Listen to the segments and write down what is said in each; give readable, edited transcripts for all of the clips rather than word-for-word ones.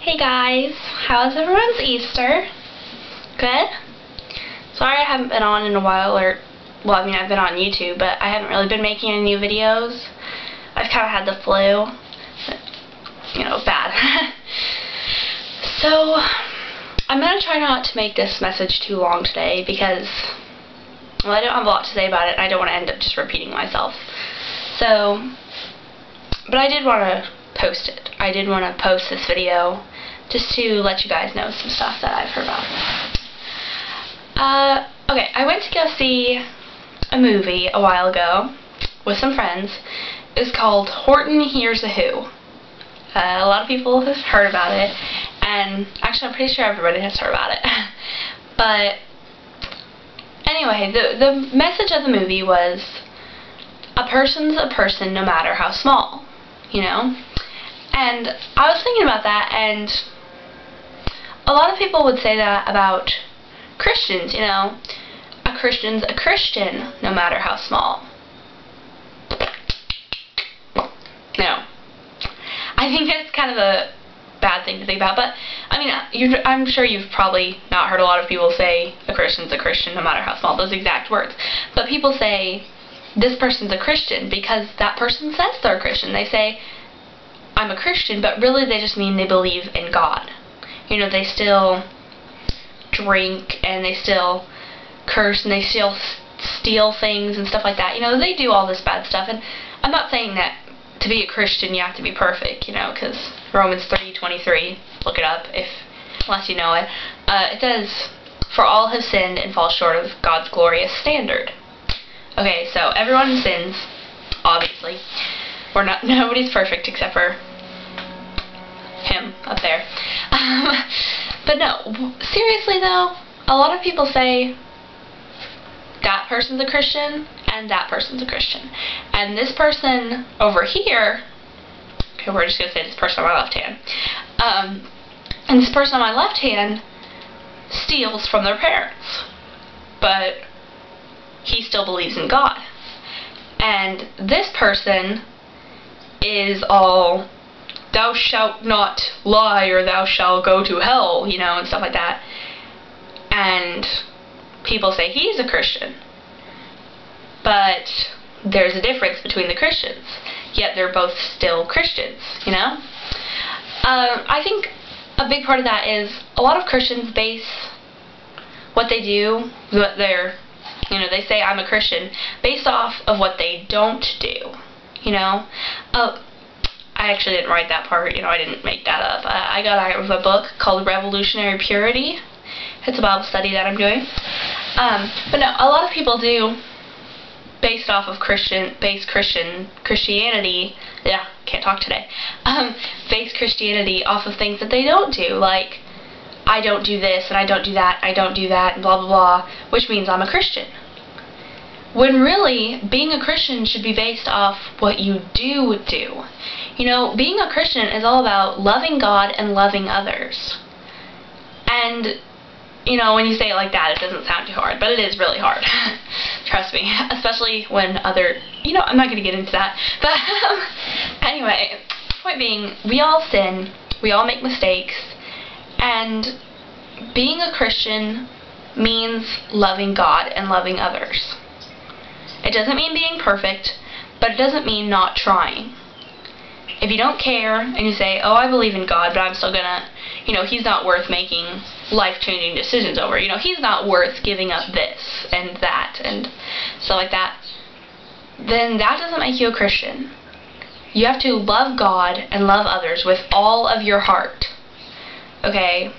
Hey guys, how's everyone's Easter? Good? Sorry I haven't been on in a while, I've been on YouTube, but I haven't really been making any new videos. I've kind of had the flu. Bad. So, I'm going to try not to make this message too long today because, I don't have a lot to say about it, and I don't want to end up just repeating myself. So, but I did want to post it. I did want to post this video just to let you guys know some stuff that I've heard about. Okay, I went to go see a movie a while ago with some friends. It was called Horton Hears a Who. A lot of people have heard about it, and actually I'm pretty sure everybody has heard about it. But anyway, the message of the movie was a person's a person no matter how small, And I was thinking about that, and a lot of people would say that about Christians, A Christian's a Christian no matter how small. No. I think that's kind of a bad thing to think about, but I'm sure you've probably not heard a lot of people say a Christian's a Christian no matter how small, those exact words. But people say this person's a Christian because that person says they're a Christian. They say, I'm a Christian, but really they just mean they believe in God. They still drink, and they still curse, and they still steal things and stuff like that. They do all this bad stuff, and I'm not saying that to be a Christian you have to be perfect, because Romans 3:23, look it up unless you know it. It says, for all have sinned and fall short of God's glorious standard. Okay, so everyone sins, obviously. Nobody's perfect except for him up there. But no, seriously though, a lot of people say that person's a Christian and that person's a Christian. And this person over here, okay, we're just going to say this person on my left hand, and this person on my left hand steals from their parents. But he still believes in God. And this person is all, thou shalt not lie, or thou shalt go to hell, and stuff like that. And people say he's a Christian. But there's a difference between the Christians. Yet they're both still Christians, I think a big part of that is a lot of Christians base what they do, they say I'm a Christian, based off of what they don't do, I actually didn't write that part, I didn't make that up. I got out of a book called Revolutionary Purity. It's a Bible study that I'm doing. But no, a lot of people do based off of Christianity, can't talk today, base Christianity off of things that they don't do, like, I don't do this, and I don't do that, I don't do that, and blah blah blah, which means I'm a Christian. When really, being a Christian should be based off what you do. Being a Christian is all about loving God and loving others. And, when you say it like that, it doesn't sound too hard, but it is really hard. Trust me. Especially when I'm not going to get into that. But, anyway, point being, we all sin, we all make mistakes, and being a Christian means loving God and loving others. It doesn't mean being perfect, but it doesn't mean not trying. If you don't care and you say, oh, I believe in God, but I'm still gonna, he's not worth making life-changing decisions over. He's not worth giving up this and that and stuff like that, then that doesn't make you a Christian. You have to love God and love others with all of your heart. Okay?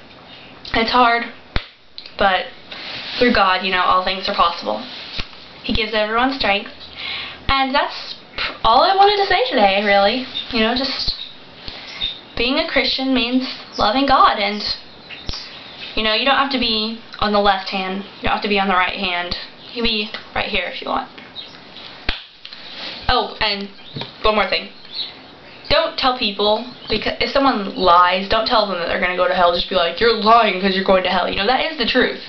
It's hard, but through God, all things are possible. He gives everyone strength. And that's all I wanted to say today, really. Just being a Christian means loving God, and you don't have to be on the left hand, you don't have to be on the right hand. You can be right here if you want. Oh, and one more thing. Don't tell people, because if someone lies, don't tell them that they're going to go to hell. Just be like, you're lying because you're going to hell. That is the truth.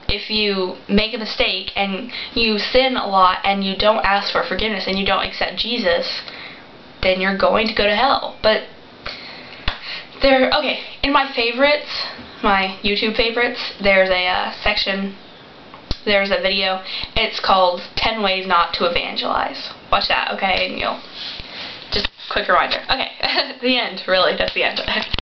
If you make a mistake and you sin a lot and you don't ask for forgiveness and you don't accept Jesus, then you're going to go to hell. But Okay, in my favorites, my YouTube favorites, there's a section, there's a video, it's called 10 Ways Not to Evangelize. Watch that, okay, and you'll, just quick reminder. Okay, the end, really, that's the end.